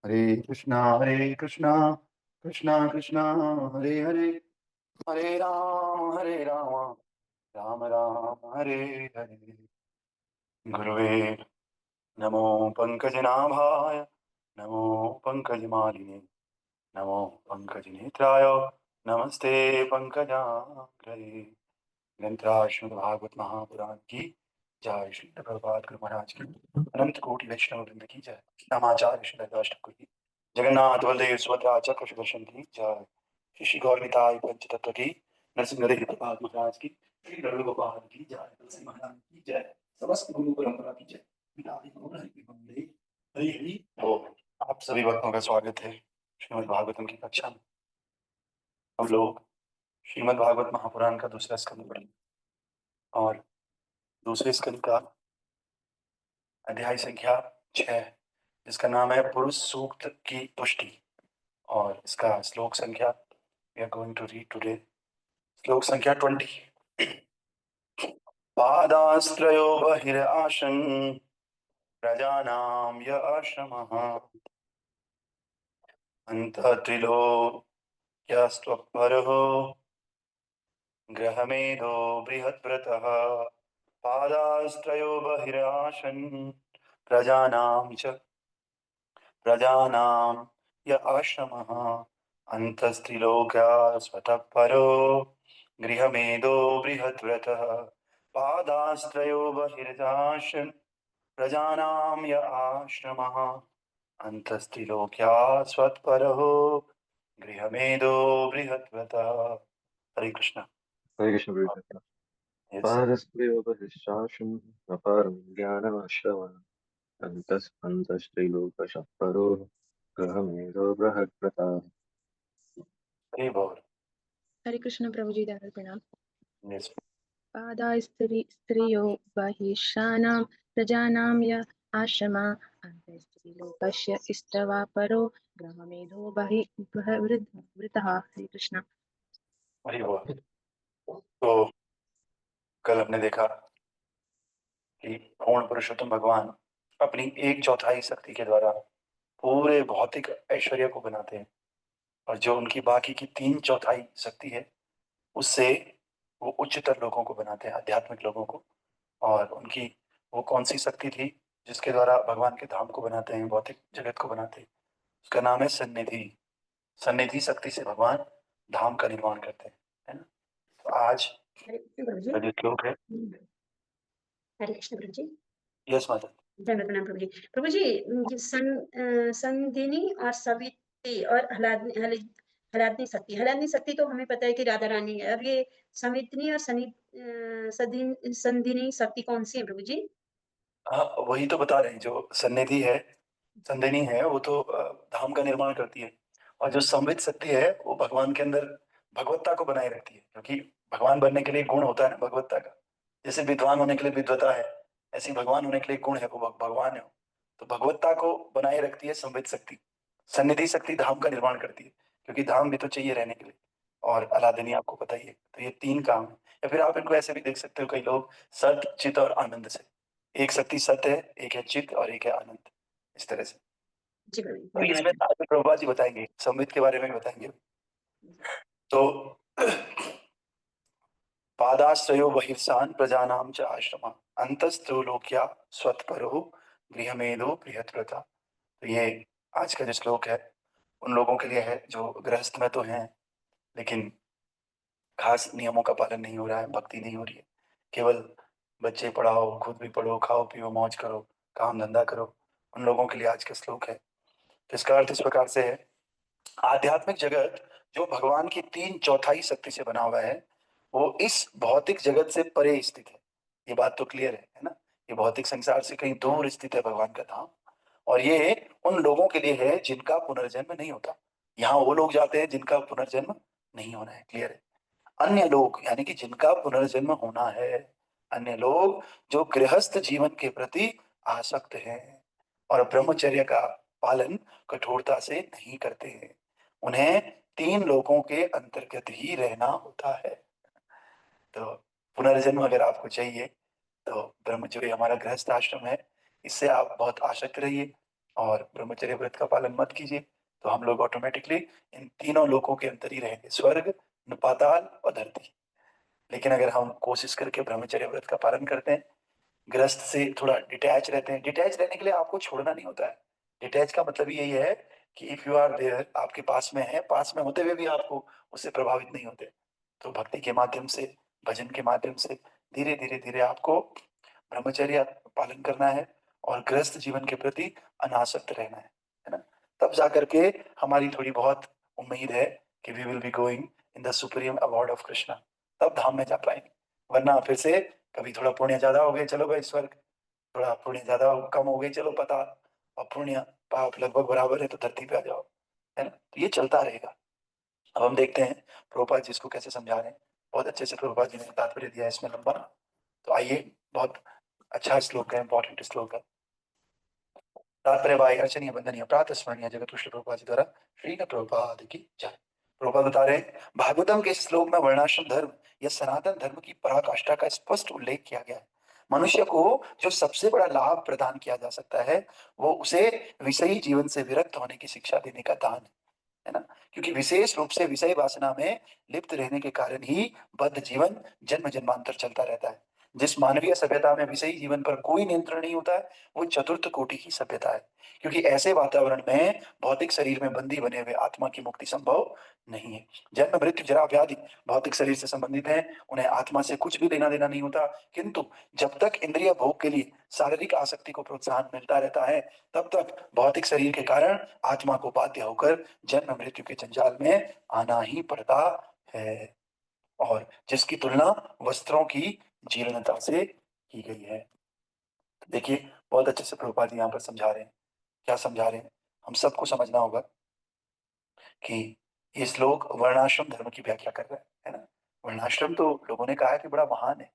हरे कृष्णा कृष्णा कृष्णा हरे हरे, हरे राम राम राम हरे हरे। गुरुवे नमो पंकजनाभाय, नमो पंकजमालिने, नमो पंकजनेत्राय, नमस्ते पंकजाग्रये। ग्रंथराज भागवत महापुराण की जय, श्री प्रभुपाद गुरु महाराज की अनंत कोटि वैष्णव वृंद की जय, नामाचार्य श्री दास ठाकुर की, जगन्नाथ बलदेव सुभद्रा चक्र सुदर्शन की जय, श्री श्री गौरनिताय पंच तत्व की, नरसिंहदेव प्रभुपाद महाराज की, श्री गरुड़ गोपाल की जय, तुलसी महाराज की जय, समस्त गुरु परंपरा की जय। हरि हरि हरि हरि बोल। आप सभी भक्तों का स्वागत है श्रीमद् भागवतम की कक्षा में। हम लोग श्रीमद् भागवत महापुराण का दूसरा स्कंद पढ़ेंगे और दूसरे स्कंद का अध्याय संख्या 6, जिसका नाम है पुरुष सूक्त की पुष्टि, और इसका श्लोक संख्या we are going to read today, श्लोक संख्या 20। पादास्त्रयो बहिराशन प्रजानां य आश्रमः अन्तः त्रिलोक्यस्त्वपरः ग्रहमेधो बृहद्व्रतः। पादास्त्रयो बहिराशन प्रजानां य आश्रमः अन्तस्त्रिलोक्या स्वतः परो गृहमेधो बृहद्व्रतः। पादास्त्रयो बहिर्दाशन प्रजानां य आश्रमः अन्तस्त्रिलोक्या स्वत्परो गृहमेधो बृहद्व्रतः। हरे कृष्ण। हरे कृष्ण प्रभु। यस। पारस्त्रियोपहृष्टाशुम् अपारं ज्ञानमाश्रवम् अन्तस्त्रैलोकशः परो ग्रहमेधो बृहद्रताः। हरि बोल। हरे कृष्ण प्रभु जी, दादा प्रणाम। यस। पादाय स्त्रियो बहिष्ठानां प्रजानां य आश्रमा अन्तस्त्रीलोकस्य इष्टवा परो ग्रहमेधो वृतः। हरे कृष्ण। हरि बोल। तो कल हमने देखा कि पूर्ण पुरुषोत्तम भगवान अपनी 1/4 शक्ति के द्वारा पूरे भौतिक ऐश्वर्य को बनाते हैं, और जो उनकी बाकी की 3/4 शक्ति है उससे वो उच्चतर लोगों को बनाते हैं, आध्यात्मिक लोगों को। और उनकी वो कौन सी शक्ति थी जिसके द्वारा भगवान के धाम को बनाते हैं, भौतिक जगत को बनाते हैं? उसका नाम है सन्निधि। सन्निधि शक्ति से भगवान धाम का निर्माण करते हैं, है ना? तो आज का जो श्लोक है, हरे कृष्ण प्रभु जी। यस माता। धन्यवाद प्रणाम प्रभु जी। प्रभु जी, संधिनी और सवित्री और हलादनी शक्ति तो हमें पता है कि राधा रानी है। अब ये सवित्री और संधिनी शक्ति कौन सी है प्रभु जी? हाँ, वही तो बता रहे हैं। जो सन्निधि है, संदिनी है, वो तो धाम का निर्माण करती है। और जो संवित शक्ति है वो भगवान के अंदर भगवत्ता को बनाए रखती है, क्योंकि भगवान बनने के लिए गुण होता है ना भगवत्ता का। जैसे विद्वान होने के लिए विद्वता है, ऐसे ही भगवान होने के लिए गुण है, वो भगवान है। तो भगवत्ता को बनाए रखती है संवित शक्ति। सन्निधि शक्ति धाम का निर्माण करती है, क्योंकि धाम भी तो चाहिए रहने के लिए। और अलादनी आपको पता ही है। तो ये 3 काम है। या फिर आप इनको ऐसे भी देख सकते हो, कई लोग सत, चित और आनंद से। एक शक्ति सत्य है, एक है चित्त और एक है आनंद, इस तरह से। जी प्रभु जी, तो इसमें धन्यवाद। आगे प्रभुपाद जी बताएंगे, संवित के बारे में भी बताएंगे। तो पादाश्रयो बहिर्सान प्रजानाम च आश्रमा अंतस्त्रोलोक्या स्वत्परो गृहमेधो बृहद्व्रता। तो ये आज का जो श्लोक है उन लोगों के लिए है जो गृहस्थ में तो हैं, लेकिन खास नियमों का पालन नहीं हो रहा है, भक्ति नहीं हो रही है। केवल बच्चे पढ़ाओ, खुद भी पढ़ो, खाओ पियो, मौज करो, काम धंधा करो, उन लोगों के लिए आज का श्लोक है। तो इसका अर्थ इस प्रकार से है, आध्यात्मिक जगत जो भगवान की 3/4 शक्ति से बना हुआ है, वो इस भौतिक जगत से परे स्थित है। ये बात तो क्लियर है ना? ये भौतिक संसार से कहीं दूर स्थित है भगवान का धाम। और ये उन लोगों के लिए है जिनका पुनर्जन्म नहीं होता। यहाँ वो लोग जाते हैं जिनका पुनर्जन्म नहीं होना है। क्लियर है? अन्य लोग यानी कि जिनका पुनर्जन्म होना है, अन्य लोग जो गृहस्थ जीवन के प्रति आसक्त हैं और ब्रह्मचर्य का पालन कठोरता से नहीं करते हैं, उन्हें 3 लोगों के अंतर्गत ही रहना होता है। तो पुनर्जन्म अगर आपको चाहिए तो ब्रह्मचर्य हमारा गृहस्थ आश्रम है, इससे आप बहुत आसक्त रहिए। और ब्रह्मचर्य व्रत का पालन मत कीजिए, तो हम लोग ऑटोमेटिकली इन तीनों लोकों के अंदर ही रहेंगे, स्वर्ग, पाताल और धरती। लेकिन अगर हम कोशिश करके ब्रह्मचर्य व्रत का पालन करते हैं, गृहस्थ से थोड़ा डिटैच रहते हैं, डिटैच रहने के लिए आपको छोड़ना नहीं होता है। डिटैच का मतलब यही है कि इफ यू आर देयर, आपके पास में है, पास में होते हुए भी आपको उससे प्रभावित नहीं होते, तो भक्ति के माध्यम से, भजन के माध्यम से धीरे धीरे धीरे आपको ब्रह्मचर्य पालन करना है और गृहस्थ जीवन के प्रति अनासक्त रहना है ना। तब जाकर के हमारी थोड़ी बहुत उम्मीद है कि we will be going in the supreme abode of Krishna, तब धाम में जा पाएंगे। वरना फिर से कभी थोड़ा पुण्य ज्यादा हो गए, चलो भाई स्वर्ग, थोड़ा पुण्य ज्यादा कम हो गई, चलो पता, और पुण्य पाप लगभग बराबर है तो धरती पे आ जाओ, है ना। तो ये चलता रहेगा। अब हम देखते हैं प्रभुपाद जी इसको कैसे समझा रहे हैं। बहुत अच्छे से प्रभुपाद जी ने तात्पर्य दिया है इसमें लंबा। तो आइए, बहुत अच्छा श्लोक है, इंपॉर्टेंट श्लोक है। तात्पर्य वाय अर्चनीय वंदनीय प्रातः स्मरणीय जगत कृष्ण प्रभुपाद जी द्वारा श्री प्रभुपाद की जय। प्रभुपाद बता रहे हैं, भागवतम के इस श्लोक में वर्णाश्रम धर्म या सनातन धर्म की पराकाष्ठा का स्पष्ट उल्लेख किया गया है। मनुष्य को जो सबसे बड़ा लाभ प्रदान किया जा सकता है वो उसे विषयी जीवन से विरक्त होने की शिक्षा देने का दान है ना। क्योंकि विशेष रूप से विषय वासना में लिप्त रहने के कारण ही बद्ध जीवन जन्म जन्मांतर चलता रहता है। जिस मानवीय सभ्यता में विषयी जीवन पर कोई नियंत्रण नहीं होता है वो चतुर्थ कोटि की सभ्यता है। क्योंकि ऐसे वातावरण में भौतिक शरीर में बंदी बने हुए आत्मा की मुक्ति संभव नहीं है। जन्म मृत्यु जरा व्याधि भौतिक शरीर से संबंधित है, उन्हें आत्मा से कुछ भी लेना देना नहीं होता। किंतु जब तक इंद्रिय भोग के लिए शारीरिक आसक्ति को प्रोत्साहन मिलता रहता है, तब तक भौतिक शरीर के कारण आत्मा को बाध्य होकर जन्म मृत्यु के जंजाल में आना ही पड़ता है। और जिसकी तुलना वस्त्रों की जीर्णता से की गई है। तो देखिए, बहुत अच्छे से प्रभुपाद जी यहाँ पर समझा रहे हैं। क्या समझा रहे हैं, हम सबको समझना होगा कि ये श्लोक वर्णाश्रम धर्म की व्याख्या कर रहा है ना। वर्णाश्रम तो लोगों ने कहा है कि बड़ा महान है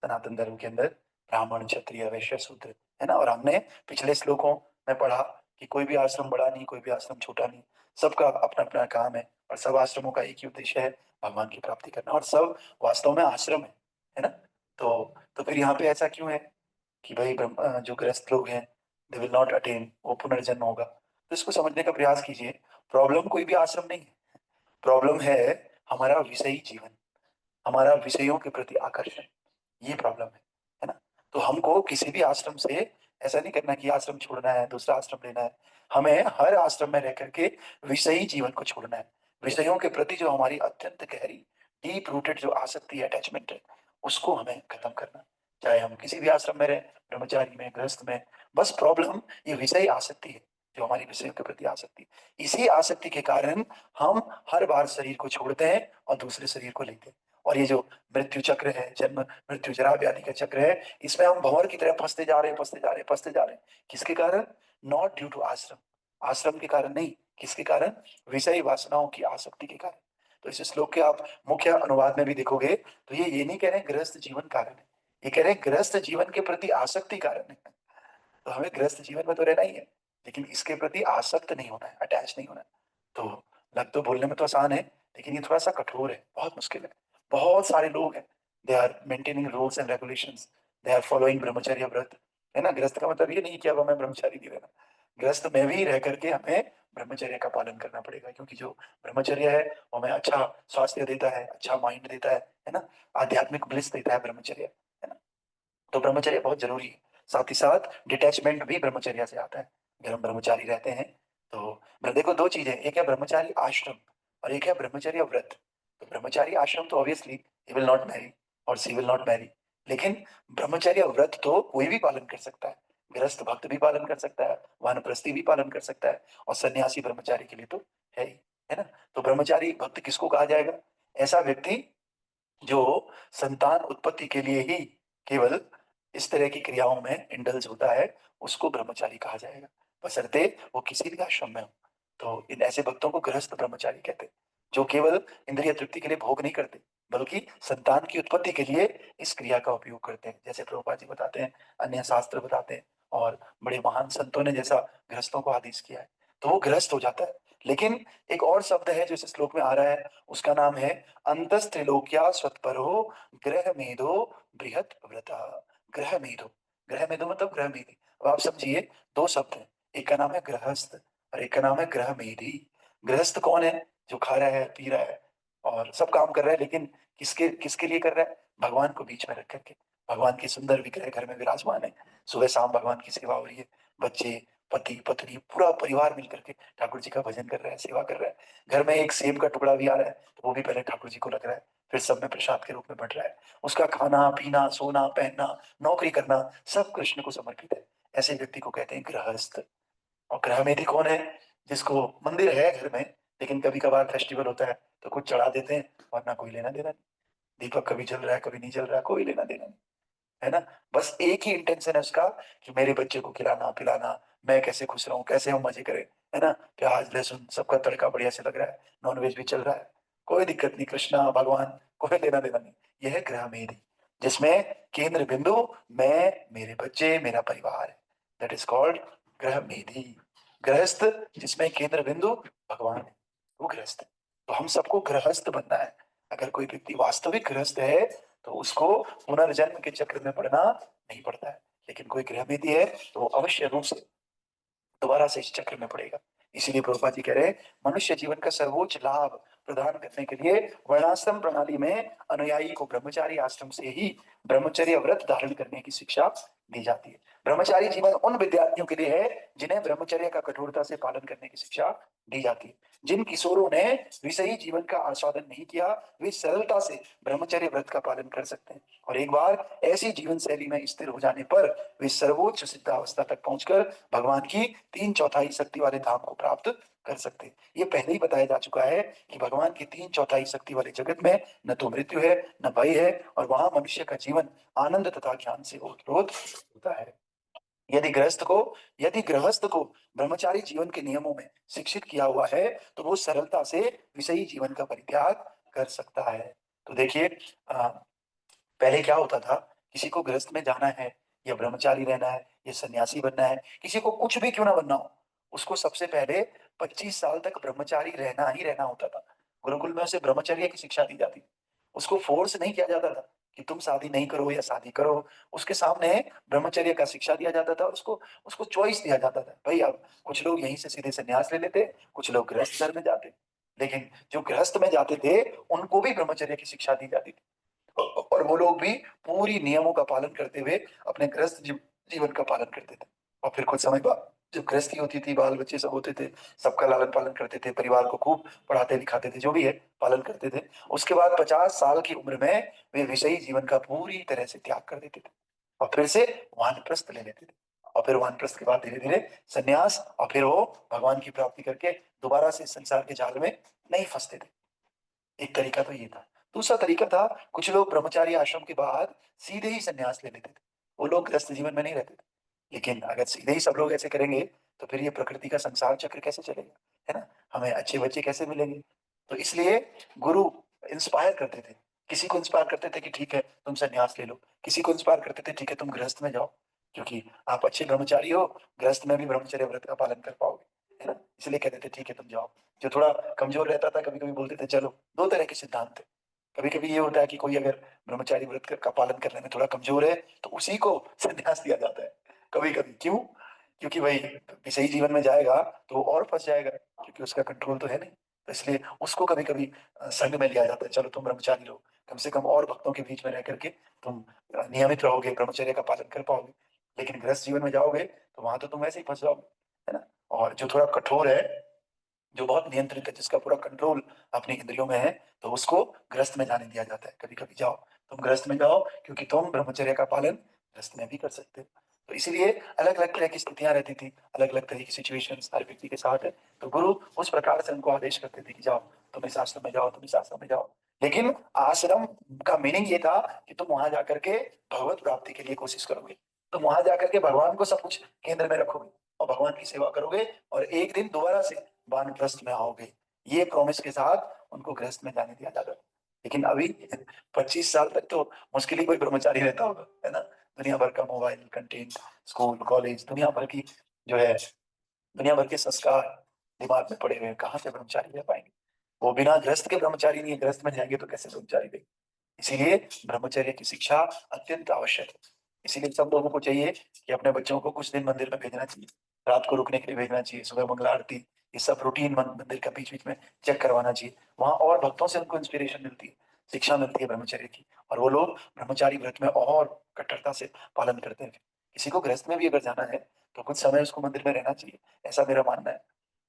सनातन धर्म के अंदर, ब्राह्मण क्षत्रिय वैश्य शूद्र, है ना। और हमने पिछले श्लोकों में पढ़ा कि कोई भी आश्रम बड़ा नहीं, कोई भी आश्रम छोटा नहीं, सबका अपना अपना काम है और सब आश्रमों का एक ही उद्देश्य है, भगवान की प्राप्ति करना, और सब वास्तव में आश्रम है ना। तो फिर यहाँ पे ऐसा क्यों है कि भाई जो गृहस्थ लोग हैं दे विल नॉट अटेन, वो पुनर्जन्म होगा। तो इसको समझने का प्रयास कीजिए। प्रॉब्लम कोई भी आश्रम नहीं है, प्रॉब्लम है हमारा विषयी जीवन, हमारा विषयों के प्रति आकर्षण, ये प्रॉब्लम है ना। तो हमको किसी भी आश्रम से ऐसा नहीं करना कि आश्रम छोड़ना है दूसरा आश्रम लेना है। हमें हर आश्रम में रह करके विषयी जीवन को छोड़ना है। विषयों के प्रति जो हमारी अत्यंत गहरी डीप रूटेड जो आसक्ति है, अटैचमेंट है, उसको हमें खत्म करना है। चाहे हम किसी भी आश्रम में रहे, ब्रह्मचारी में, गृहस्थ में, बस प्रॉब्लम ये विषयी आसक्ति है, जो हमारी विषयों के प्रति आसक्ति। इसी आसक्ति के कारण हम हर बार शरीर को छोड़ते हैं और दूसरे शरीर को लेते हैं। और ये जो मृत्यु चक्र है, जन्म मृत्यु जरा व्याधि का चक्र है, इसमें हम भंवर की तरह फंसते जा रहे हैं, फंसते जा रहे हैं, फंसते जा रहे हैं। किसके कारण? नॉट ड्यू टू आश्रम, आश्रम के कारण नहीं। किसके कारण? विषय वासनाओं की आसक्ति के कारण। तो इस श्लोक के आप मुख्य अनुवाद में भी देखोगे तो ये नहीं कह रहे हैं गृहस्थ जीवन कारण है, ये कह रहे हैं गृहस्थ जीवन के प्रति आसक्ति कारण है। तो हमें गृहस्थ जीवन में तो रहना ही है, लेकिन इसके प्रति आसक्त नहीं होना है, अटैच नहीं होना है। तो लग तो बोलने में तो आसान है, लेकिन ये थोड़ा सा कठोर है, बहुत मुश्किल है। बहुत सारे लोग हैं, they are maintaining rules and regulations, they are following brahmacharya vrat, है ना। गृहस्थ का मतलब ये नहीं कि अब हमें ब्रह्मचारी नहीं रहना, गृहस्थ में भी रह करके हमें ब्रह्मचर्य का पालन करना पड़ेगा, क्योंकि जो ब्रह्मचर्य है वो हमें अच्छा स्वास्थ्य देता है, अच्छा माइंड देता है ना, आध्यात्मिक ब्लिस देता है ब्रह्मचर्य, है ना। तो ब्रह्मचर्य बहुत जरूरी है। साथ ही साथ डिटैचमेंट भी ब्रह्मचर्य से आता है। अगर हम ब्रह्मचारी रहते हैं तो देखो दो चीजें, एक है ब्रह्मचारी आश्रम और एक है ब्रह्मचर्य व्रत। तो ब्रह्मचारी आश्रम तो obviously he will not marry और सी विल नॉट मैरी, लेकिन ब्रह्मचर्य व्रत तो कोई भी पालन कर सकता है। गृहस्थ भक्त भी पालन कर सकता है, वानप्रस्थी भी पालन कर सकता है, और सन्यासी ब्रह्मचारी के लिए तो है ही, है ना। तो ब्रह्मचारी भक्त किसको कहा जाएगा? ऐसा व्यक्ति जो संतान उत्पत्ति के लिए ही केवल इस तरह की क्रियाओं में इंडल्ज होता है, उसको ब्रह्मचारी कहा जाएगा, बशर्ते वो किसी भी आश्रम में हो। तो इन ऐसे भक्तों को गृहस्थ ब्रह्मचारी कहते हैं, जो केवल इंद्रिय तृप्ति के लिए भोग नहीं करते, बल्कि संतान की उत्पत्ति के लिए इस क्रिया का उपयोग करते हैं, जैसे प्रभुपाद जी बताते हैं, अन्य शास्त्र बताते हैं, और बड़े महान संतों ने जैसा गृहस्थों को आदेश किया है, तो वो गृहस्थ हो जाता है। लेकिन एक और शब्द है जो इस श्लोक में आ रहा है, उसका नाम है अंतस्त्रिलोक्या स्वत्परो ग्रह मेधो बृहत व्रता। ग्रह मेधो, ग्रह मेधो मतलब ग्रह मेधि। अब आप समझिए, दो शब्द हैं, एक का नाम है गृहस्थ और एक का नाम है ग्रह मेधी। गृहस्थ कौन है? जो खा रहा है, पी रहा है और सब काम कर रहा है, लेकिन किसके किसके लिए कर रहा है? भगवान को बीच में रख करके। भगवान के सुंदर विग्रह घर में विराजमान है, सुबह शाम भगवान की सेवा हो रही है, बच्चे, पति पत्नी, पूरा परिवार मिलकर के ठाकुर जी का भजन कर रहा है, सेवा कर रहा है। घर में एक सेब का टुकड़ा भी आ रहा है तो वो भी पहले ठाकुर जी को लग रहा है, फिर सब में प्रसाद के रूप में बट रहा है। उसका खाना पीना, सोना पहनना, नौकरी करना, सब कृष्ण को समर्पित है। ऐसे व्यक्ति को कहते हैं गृहस्थ। और ग्रह मेधी कौन है? जिसको मंदिर है घर में, लेकिन कभी कभार फेस्टिवल होता है तो कुछ चढ़ा देते हैं, वरना कोई लेना देना नहीं। दीपक कभी जल रहा है, कभी नहीं जल रहा है, कोई लेना देना नहीं, है ना। बस एक ही इंटेंशन है उसका कि मेरे बच्चे को खिलाना पिलाना, मैं कैसे खुश रहूं, कैसे हम मजे करें, है ना। प्याज लहसुन सबका तड़का बढ़िया से लग रहा है, नॉनवेज भी चल रहा है, कोई दिक्कत नहीं, कृष्णा भगवान, कोई लेना देना नहीं। यह है ग्रह मेरी, जिसमें केंद्र बिंदु मैं, मेरे बच्चे, मेरा परिवार है। दैट इज कॉल्ड ग्रह मेरी। गृहस्थ जिसमें केंद्र बिंदु भगवान है, वो गृहस्थ है। तो हम सबको गृहस्थ बनना है। अगर कोई व्यक्ति वास्तविक गृहस्थ है तो उसको पुनर्जन्म के चक्र में पड़ना नहीं पड़ता है। लेकिन कोई गृहमेधी है तो वो अवश्य रूप से दोबारा से इस चक्र में पड़ेगा। इसीलिए प्रभुपाद जी कह रहे हैं, मनुष्य जीवन का सर्वोच्च लाभ प्रदान करने के लिए वर्णाश्रम प्रणाली में अनुयायी को ब्रह्मचारी आश्रम से ही ब्रह्मचर्य व्रत धारण करने की शिक्षा दी जाती है। ब्रह्मचारी जीवन उन विद्यार्थियों के लिए है जिन्हें ब्रह्मचर्य का कठोरता से पालन करने की शिक्षा दी जाती है। जिन किशोरों ने विषयी जीवन का आस्वादन नहीं किया, वे सरलता से ब्रह्मचर्य व्रत का पालन कर सकते हैं और एक बार ऐसी जीवन शैली में स्थिर हो जाने पर वे सर्वोच्च सिद्धावस्था तक पहुंचकर भगवान की 3/4 शक्ति वाले धाम को प्राप्त कर सकते हैं। ये पहले ही बताया जा चुका है कि भगवान की 3/4 शक्ति वाले जगत में न तो मृत्यु है न भय है, और वहां मनुष्य का जीवन आनंद तथा ज्ञान से ओतप्रोत होता है। यदि गृहस्थ को ब्रह्मचारी जीवन के नियमों में शिक्षित किया हुआ है तो वो सरलता से विषयी जीवन का परित्याग कर सकता है। तो देखिए, पहले क्या होता था, किसी को गृहस्थ में जाना है या ब्रह्मचारी रहना है या सन्यासी बनना है, किसी को कुछ भी क्यों ना बनना हो, उसको सबसे पहले 25 साल तक ब्रह्मचारी रहना ही रहना होता था। गुरुकुल में उसे ब्रह्मचर्य की शिक्षा दी जाती थी। उसको फोर्स नहीं किया जाता था कि तुम शादी नहीं करो या शादी करो। उसके सामने ब्रह्मचर्य का शिक्षा दिया जाता था, उसको उसको चॉइस दिया जाता था, भाई अब कुछ लोग यहीं से सीधे संन्यास ले लेते, कुछ लोग गृहस्थ घर में जाते। लेकिन जो गृहस्थ में जाते थे उनको भी ब्रह्मचर्य की शिक्षा दी जाती थी, और वो लोग भी पूरी नियमों का पालन करते हुए अपने गृहस्थ जीवन का पालन करते थे। और फिर कुछ समय बाद जब गृहस्थी होती थी, बाल बच्चे सब होते थे, सबका लालन पालन करते थे, परिवार को खूब पढ़ाते लिखाते थे, जो भी है पालन करते थे। उसके बाद 50 साल की उम्र में वे विषयी जीवन का पूरी तरह से त्याग कर देते थे और फिर से वानप्रस्थ ले लेते थे। और फिर वानप्रस्थ के बाद धीरे धीरे संन्यास, और फिर वो भगवान की प्राप्ति करके दोबारा से संसार के जाल में नहीं फंसते थे। एक तरीका तो ये था। दूसरा तरीका था, कुछ लोग ब्रह्मचारी आश्रम के बाद सीधे ही संन्यास ले लेते थे। वो लोग गृहस्थ जीवन में नहीं रहते थे। लेकिन अगर सीधे ही सब लोग ऐसे करेंगे तो फिर ये प्रकृति का संसार चक्र कैसे चलेगा, है ना। हमें अच्छे बच्चे कैसे मिलेंगे। तो इसलिए गुरु इंस्पायर करते थे, किसी को इंस्पायर करते थे कि ठीक है तुम संन्यास ले लो, किसी को इंस्पायर करते थे ठीक है तुम गृहस्थ में जाओ, क्योंकि आप अच्छे ब्रह्मचारी हो, गृहस्थ में भी ब्रह्मचर्य व्रत का पालन कर पाओगे, है ना। इसलिए कहते थे ठीक है तुम जाओ। जो थोड़ा कमजोर रहता था कभी कभी बोलते थे चलो। दो तरह के सिद्धांत थे। कभी कभी ये होता है कि कोई अगर ब्रह्मचारी व्रत का पालन करने में थोड़ा कमजोर है तो उसी को संन्यास दिया जाता है। कभी कभी क्यों? क्योंकि भाई सही जीवन में जाएगा तो वो और फंस जाएगा, क्योंकि उसका कंट्रोल तो है नहीं। तो इसलिए उसको कभी कभी संग में लिया जाता है, चलो तुम ब्रह्मचारी रहो, कम से कम और भक्तों के बीच में रह करके तुम नियमित रहोगे, ब्रह्मचर्य का पालन कर पाओगे। लेकिन गृहस्थ जीवन में जाओगे तो वहां तो तुम ऐसे ही फंस जाओगे, है ना। और जो थोड़ा कठोर है, जो बहुत नियंत्रित है, जिसका पूरा कंट्रोल अपनी इंद्रियों में है, तो उसको गृहस्थ में जाने दिया जाता है। कभी कभी जाओ, तुम गृहस्थ में जाओ, क्योंकि तुम ब्रह्मचर्य का पालन गृहस्थ में भी कर सकते हो। तो इसीलिए अलग अलग तरह की स्थितियां रहती थी, अलग अलग तरह की सिचुएशंस हर व्यक्ति के साथ है। तो गुरु उस प्रकार से उनको आदेश करते थे कि जाओ, तुम इस आश्रम में जाओ, तुम इस आश्रम में जाओ। लेकिन आश्रम का मीनिंग ये था कि तुम वहां जाकर के भगवत प्राप्ति के लिए कोशिश करोगे, तुम वहां जाकर के भगवान को सब कुछ केंद्र में रखोगे और भगवान की सेवा करोगे, और एक दिन दोबारा से वानप्रस्थ में आओगे। ये प्रॉमिस के साथ उनको गृहस्थ में जाने दिया जाता है। लेकिन अभी 25 साल तक तो मुश्किल ही कोई ब्रह्मचारी रहता होगा, है ना। दुनिया भर का मोबाइल कंटेंट, स्कूल कॉलेज, दुनिया भर की जो है, दुनिया भर के संस्कार दिमाग में पड़े हुए हैं, कहाँ से ब्रह्मचारी रह पाएंगे। वो बिना गृहस्थ के ब्रह्मचारी नहीं है, गृहस्थ में जाएंगे तो कैसे ब्रह्मचारी रहेंगे। इसीलिए ब्रह्मचर्य की शिक्षा अत्यंत आवश्यक है। इसीलिए सब लोगों को चाहिए कि अपने बच्चों को कुछ दिन मंदिर में भेजना चाहिए, रात को रुकने के लिए भेजना चाहिए, सुबह मंगला आरती, ये सब रूटीन मंदिर का बीच बीच में चेक करवाना चाहिए। वहाँ और भक्तों से उनको इंस्पिरेशन मिलती है, शिक्षा मिलती है ब्रह्मचर्य की, और वो लोग ब्रह्मचारी व्रत में और कट्टरता से पालन करते हैं। किसी को गृहस्थ में भी अगर जाना है तो कुछ समय उसको मंदिर में रहना चाहिए, ऐसा मेरा मानना है।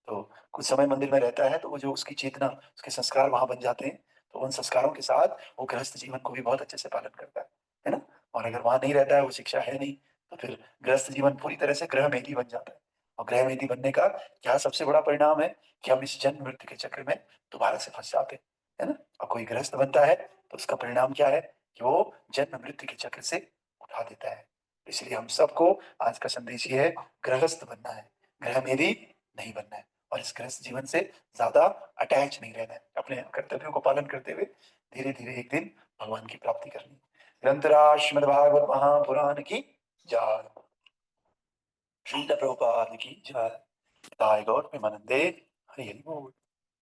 तो कुछ समय मंदिर में रहता है तो वो जो उसकी चेतना, उसके संस्कार वहाँ बन जाते हैं, तो उन संस्कारों के साथ वो गृहस्थ जीवन को भी बहुत अच्छे से पालन करता है ना? और अगर वहाँ नहीं रहता है, वो शिक्षा है नहीं, तो फिर गृहस्थ जीवन पूरी तरह से गृहमेधी बन जाता है। और गृहमेधी बनने का क्या सबसे बड़ा परिणाम है कि हम इस जन्म मृत्यु के चक्र में दोबारा से फँस जाते हैं, है ना? और कोई गृहस्थ बनता है तो उसका परिणाम क्या है कि वो जन्म मृत्यु के चक्र से उठा देता है। इसलिए हम सबको आज का संदेश ये है, गृहस्थ बनना है, गृहमेधी नहीं बनना है, और इस गृहस्थ जीवन से ज़्यादा अटैच नहीं रहना है। अपने कर्तव्यों को पालन करते हुए धीरे-धीरे एक दिन भगवान की प्राप्ति करनी है। निरंतरा श्रीमद्भागवत महापुराण की जय। श्रील प्रभुपाद की जय। जय गौर प्रेमानंदे। हरि हरि बोल।